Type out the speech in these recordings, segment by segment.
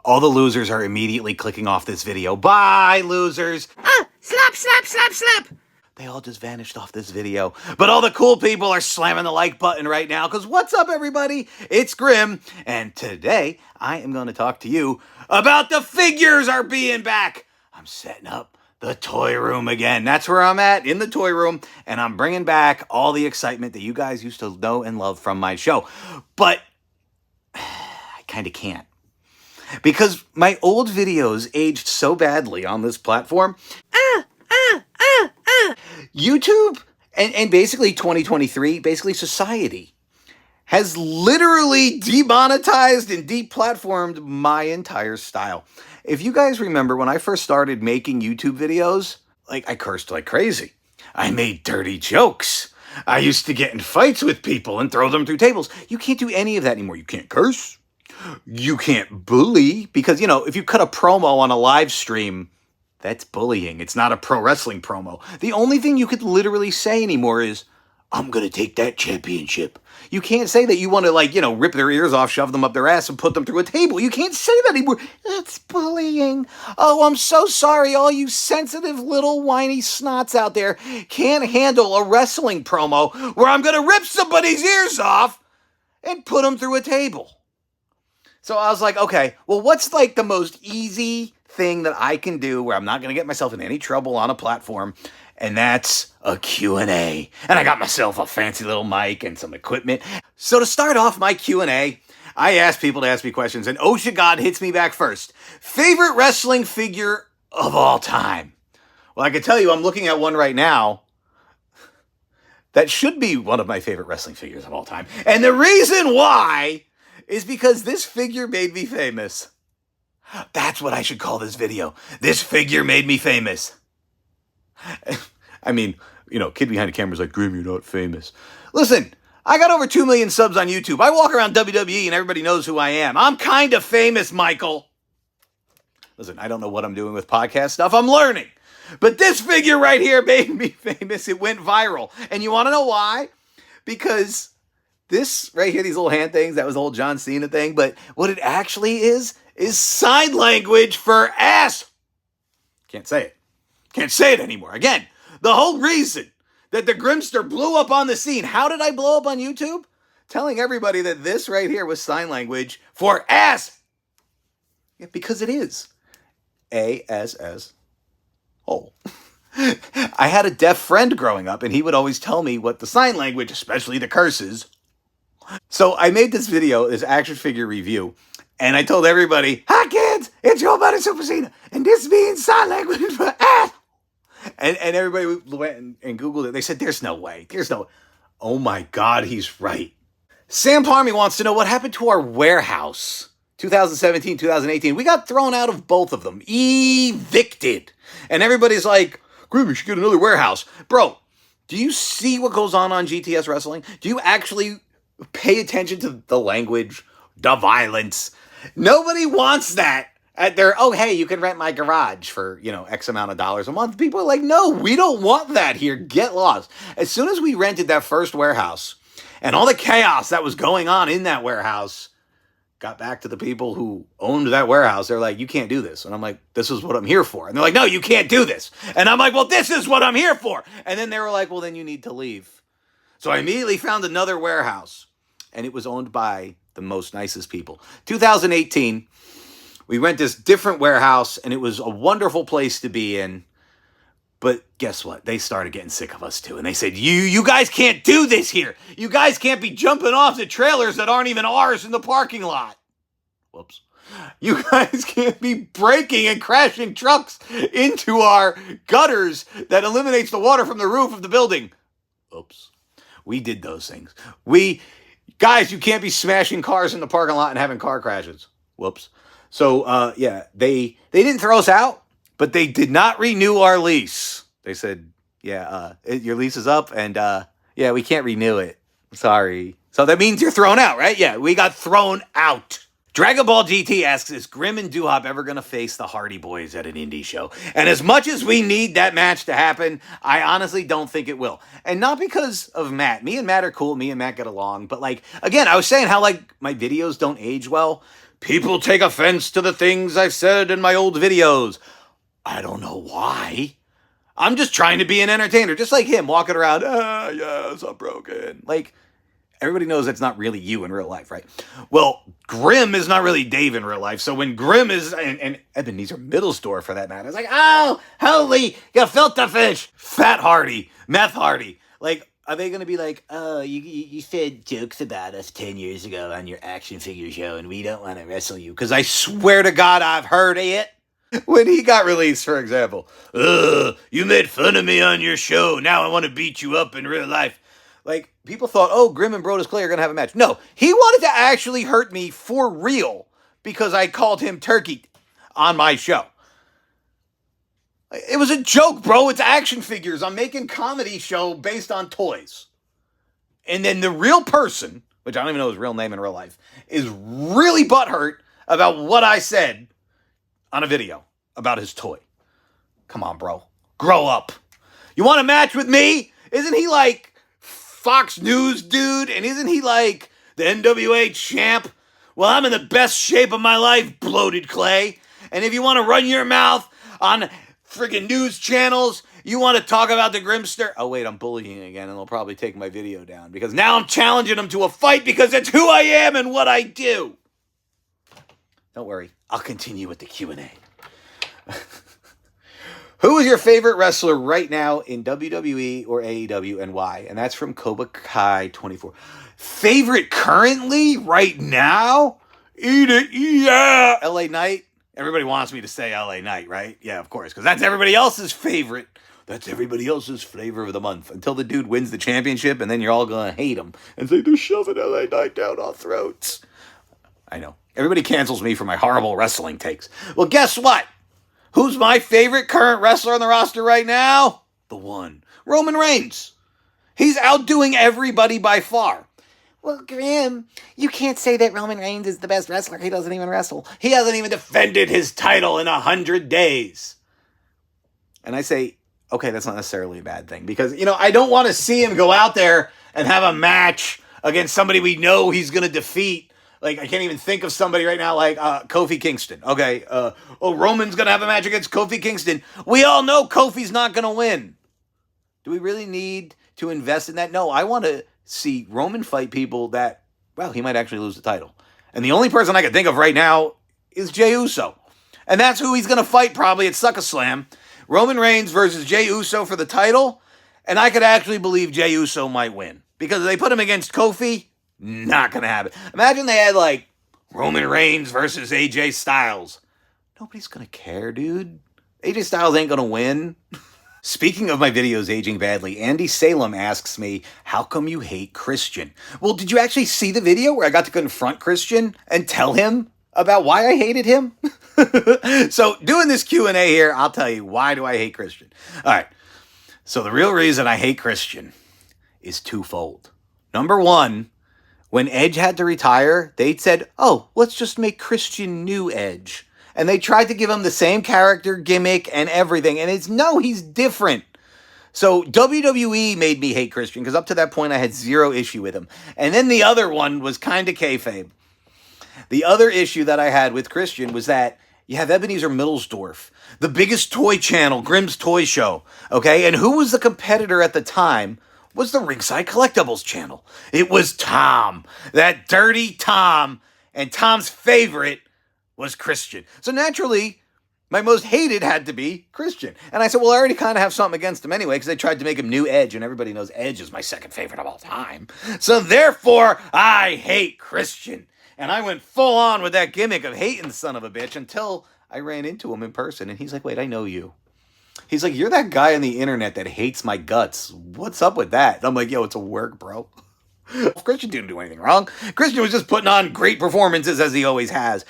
All the losers are immediately clicking off this video. Bye, losers. Ah, slap, slap, slap, slap. They all just vanished off this video. But all the cool people are slamming the like button right now, because what's up, everybody? It's Grim, and today I am going to talk to you about the figures are being back. I'm setting up the toy room again. That's where I'm at, in the toy room, and I'm bringing back all the excitement that you guys used to know and love from my show. But I kind of can't. Because my old videos aged so badly on this platform. YouTube and basically 2023, basically society, has literally demonetized and deplatformed my entire style. If you guys remember when I first started making YouTube videos, like I cursed like crazy. I made dirty jokes. I used to get in fights with people and throw them through tables. You can't do any of that anymore. You can't curse. You can't bully because, you know, if you cut a promo on a live stream, that's bullying. It's not a pro wrestling promo. The only thing you could literally say anymore is, I'm going to take that championship. You can't say that you want to, like, you know, rip their ears off, shove them up their ass, and put them through a table. You can't say that anymore. That's bullying. Oh, I'm so sorry. All you sensitive little whiny snots out there can't handle a wrestling promo where I'm going to rip somebody's ears off and put them through a table. So I was like, okay, well, what's like the most easy thing that I can do where I'm not going to get myself in any trouble on a platform? And that's a Q&A. And I got myself a fancy little mic and some equipment. So to start off my Q&A, I asked people to ask me questions, and Osha God hits me back first. Favorite wrestling figure of all time? Well, I can tell you I'm looking at one right now that should be one of my favorite wrestling figures of all time. And the reason why is because this figure made me famous. That's what I should call this video. This figure made me famous. I mean, you know, kid behind the camera's like, Grim, you're not famous. Listen, I got over 2 million subs on YouTube. I walk around WWE and everybody knows who I am. I'm kind of famous, Michael. Listen, I don't know what I'm doing with podcast stuff. I'm learning. But this figure right here made me famous. It went viral. And you want to know why? Because this right here, these little hand things, that was the whole John Cena thing. But what it actually is sign language for ass. Can't say it. Can't say it anymore. Again, the whole reason that the Grimster blew up on the scene. How did I blow up on YouTube? Telling everybody that this right here was sign language for ass. Yeah, because it is. A-S-S. Oh. I had a deaf friend growing up, and he would always tell me what the sign language, especially the curses. So I made this video, this action figure review, and I told everybody, hi kids, it's your buddy Super Cena, and this means sign language for ass. And everybody went and Googled it. They said, there's no way. Oh my God, he's right. Sam Parmy wants to know what happened to our warehouse. 2017, 2018. We got thrown out of both of them. Evicted. And everybody's like, Grim, you should get another warehouse. Bro, do you see what goes on GTS Wrestling? Do you actually pay attention to the language, the violence? Nobody wants that at their, oh, hey, you can rent my garage for, you know, X amount of dollars a month. People are like, no, we don't want that here. Get lost. As soon as we rented that first warehouse and all the chaos that was going on in that warehouse got back to the people who owned that warehouse, they're like, you can't do this. And I'm like, this is what I'm here for. And they're like, no, you can't do this. And I'm like, well, this is what I'm here for. And then they were like, well, then you need to leave. So I immediately found another warehouse, and it was owned by the most nicest people. 2018, we rent this different warehouse, and it was a wonderful place to be in. But guess what? They started getting sick of us too. And they said, you guys can't do this here. You guys can't be jumping off the trailers that aren't even ours in the parking lot. Whoops. You guys can't be breaking and crashing trucks into our gutters that eliminates the water from the roof of the building. Oops. We did those things. Guys, you can't be smashing cars in the parking lot and having car crashes. Whoops. So, yeah, they didn't throw us out. But they did not renew our lease. They said, yeah, your lease is up, and yeah, we can't renew it. Sorry. So that means you're thrown out, right? Yeah, we got thrown out. Dragon Ball GT asks, is Grim and Doo-Hop ever going to face the Hardy Boys at an indie show? And as much as we need that match to happen, I honestly don't think it will. And not because of Matt. Me and Matt are cool. Me and Matt get along. But, like, again, I was saying how, like, my videos don't age well. People take offense to the things I've said in my old videos. I don't know why. I'm just trying to be an entertainer, just like him walking around. Yes, I'm broken. Like, everybody knows that's not really you in real life, right? Well, Grim is not really Dave in real life. So when Grim is, and Ebenezer Middlestor for that matter, it's like, oh, holy, you filter fish. Fat Hardy, Meth Hardy. Like, are they going to be like, oh, you said jokes about us 10 years ago on your action figure show and we don't want to wrestle you? Because I swear to God, I've heard it. When he got released, for example, you made fun of me on your show. Now I want to beat you up in real life. Like, people thought, oh, Grim and Brodus Clay are going to have a match. No, he wanted to actually hurt me for real because I called him Turkey on my show. It was a joke, bro. It's action figures. I'm making comedy show based on toys. And then the real person, which I don't even know his real name in real life, is really butthurt about what I said on a video about his toy. Come on, bro. Grow up. You want a match with me? Isn't he like Fox News dude? And isn't he like the NWA champ? Well, I'm in the best shape of my life, bloated Clay. And if you want to run your mouth on friggin' news channels, you want to talk about the Grimster? Oh, wait, I'm bullying again, and they'll probably take my video down because now I'm challenging him to a fight because it's who I am and what I do. Don't worry, I'll continue with the Q&A. Who is your favorite wrestler right now in WWE or AEW and why? And that's from Cobra Kai 24. Favorite currently, right now? Eat it, yeah! LA Knight? Everybody wants me to say LA Knight, right? Yeah, of course, because that's everybody else's favorite. That's everybody else's flavor of the month. Until the dude wins the championship, and then you're all going to hate him and say, they're shoving LA Knight down our throats. I know. Everybody cancels me for my horrible wrestling takes. Well, guess what? Who's my favorite current wrestler on the roster right now? The one. Roman Reigns. He's outdoing everybody by far. Well, Grim, you can't say that Roman Reigns is the best wrestler. He doesn't even wrestle. He hasn't even defended his title in 100 days. And I say, okay, that's not necessarily a bad thing. Because, I don't want to see him go out there and have a match against somebody we know he's going to defeat. Like, I can't even think of somebody right now like Kofi Kingston. Okay, Roman's going to have a match against Kofi Kingston. We all know Kofi's not going to win. Do we really need to invest in that? No, I want to see Roman fight people that, well, he might actually lose the title. And the only person I can think of right now is Jey Uso. And that's who he's going to fight probably at SuckerSlam. Roman Reigns versus Jey Uso for the title. And I could actually believe Jey Uso might win. Because if they put him against Kofi, not going to happen. Imagine they had like Roman Reigns versus AJ Styles. Nobody's going to care, dude. AJ Styles ain't going to win. Speaking of my videos aging badly, Andy Salem asks me, how come you hate Christian? Well, did you actually see the video where I got to confront Christian and tell him about why I hated him? So doing this Q&A here, I'll tell you, why do I hate Christian? All right. So the real reason I hate Christian is twofold. Number one, when Edge had to retire, they said, oh, let's just make Christian new Edge. And they tried to give him the same character, gimmick, and everything. And he's different. So WWE made me hate Christian, because up to that point I had zero issue with him. And then the other one was kind of kayfabe. The other issue that I had with Christian was that you have Ebenezer Middlesdorf, the biggest toy channel, Grimm's Toy Show. Okay, and who was the competitor at the time? Was the Ringside Collectibles channel. It was Tom, that dirty Tom, and Tom's favorite was Christian. So naturally, my most hated had to be Christian. And I said, well, I already kind of have something against him anyway, because they tried to make him new Edge, and everybody knows Edge is my second favorite of all time. So therefore, I hate Christian. And I went full on with that gimmick of hating the son of a bitch until I ran into him in person, and he's like, wait, I know you. He's like, you're that guy on the internet that hates my guts. What's up with that? And I'm like, yo, it's a work, bro. Christian didn't do anything wrong. Christian was just putting on great performances as he always has.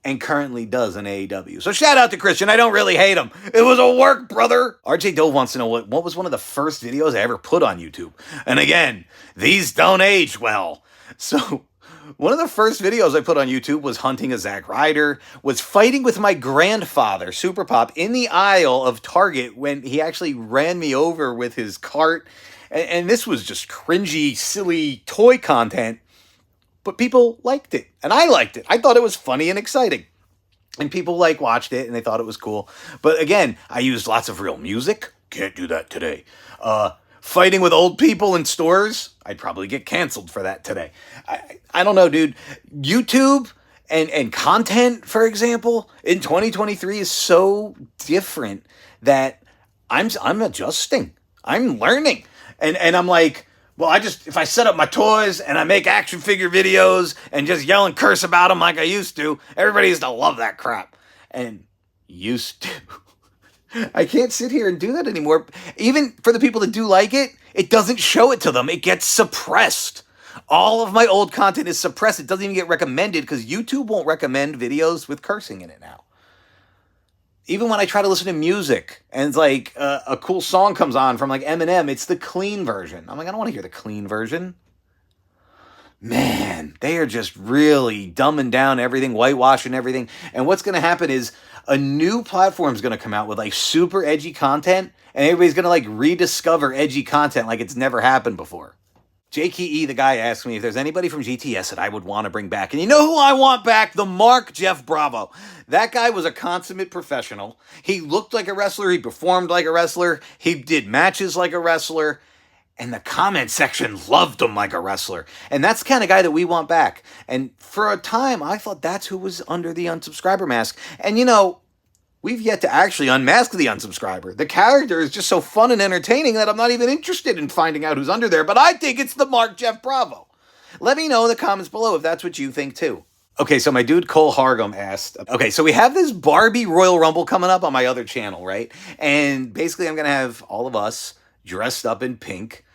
And currently does in AEW. So shout out to Christian. I don't really hate him. It was a work, brother. RJ Dove wants to know what was one of the first videos I ever put on YouTube. And again, these don't age well. So one of the first videos I put on YouTube was hunting a Zack Ryder, was fighting with my grandfather, Super Pop, in the aisle of Target when he actually ran me over with his cart. And this was just cringy, silly toy content. but people liked it, and I liked it. I thought it was funny and exciting. And people like watched it and they thought it was cool. But again, I used lots of real music. Can't do that today. Fighting with old people in stores. I'd probably get canceled for that today. I don't know, dude. YouTube and content, for example, in 2023 is so different that I'm adjusting. I'm learning. And I'm like, well, if I set up my toys and I make action figure videos and just yell and curse about them like I used to, everybody used to love that crap. And used to. I can't sit here and do that anymore. Even for the people that do like it, it doesn't show it to them. It gets suppressed. All of my old content is suppressed. It doesn't even get recommended because YouTube won't recommend videos with cursing in it now. Even when I try to listen to music and it's like a cool song comes on from like Eminem, it's the clean version. I'm like, I don't want to hear the clean version. Man, they are just really dumbing down everything, whitewashing everything. And what's going to happen is a new platform is going to come out with like super edgy content, and everybody's going to like rediscover edgy content like it's never happened before. Jake E, the guy, asked me if there's anybody from GTS that I would want to bring back. And you know who I want back? The Mark Jeff Bravo. That guy was a consummate professional. He looked like a wrestler. He performed like a wrestler. He did matches like a wrestler. And the comment section loved him like a wrestler. And that's the kind of guy that we want back. And for a time, I thought that's who was under the unsubscriber mask. And you know, we've yet to actually unmask the unsubscriber. The character is just so fun and entertaining that I'm not even interested in finding out who's under there, but I think it's the Mark Jeff Bravo. Let me know in the comments below if that's what you think too. Okay, so my dude Cole Hargum asked, okay, so we have this Barbie Royal Rumble coming up on my other channel, right? And basically I'm going to have all of us dressed up in pink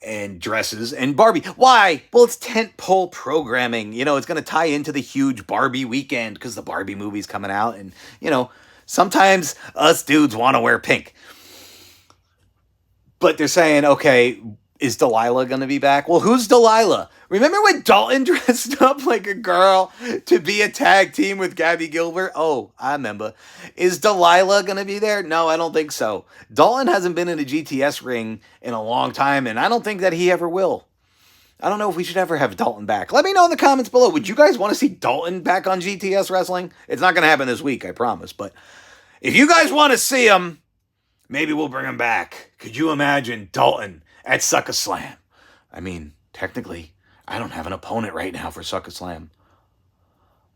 and dresses and Barbie. Why? Well, it's tentpole programming. You know, it's going to tie into the huge Barbie weekend because the Barbie movie's coming out. And, you know, sometimes us dudes want to wear pink. But they're saying, okay, is Delilah going to be back? Well, who's Delilah? Remember when Dalton dressed up like a girl to be a tag team with Gabby Gilbert? Oh, I remember. Is Delilah going to be there? No, I don't think so. Dalton hasn't been in a GTS ring in a long time, and I don't think that he ever will. I don't know if we should ever have Dalton back. Let me know in the comments below. Would you guys want to see Dalton back on GTS Wrestling? It's not going to happen this week, I promise. But if you guys want to see him, maybe we'll bring him back. Could you imagine Dalton at Sucker Slam? I mean, technically, I don't have an opponent right now for Sucker Slam.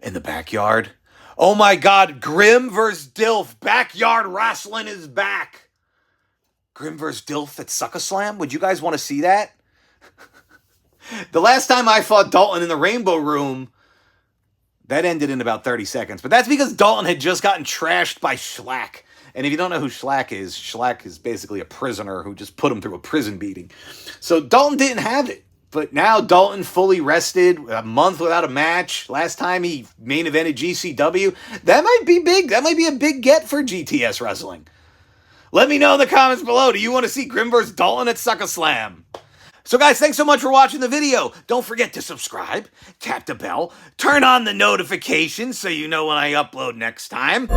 In the backyard. Oh my God, Grim vs. Dilf. Backyard wrestling is back. Grim vs. Dilf at Sucker Slam? Would you guys want to see that? The last time I fought Dalton in the Rainbow Room, that ended in about 30 seconds. But that's because Dalton had just gotten trashed by Schlack. And if you don't know who Schlack is basically a prisoner who just put him through a prison beating. So Dalton didn't have it. But now Dalton fully rested, a month without a match. Last time he main evented GCW. That might be big. That might be a big get for GTS Wrestling. Let me know in the comments below. Do you want to see Grim vs. Dalton at Sucker Slam? So guys, thanks so much for watching the video. Don't forget to subscribe, tap the bell, turn on the notifications so you know when I upload next time.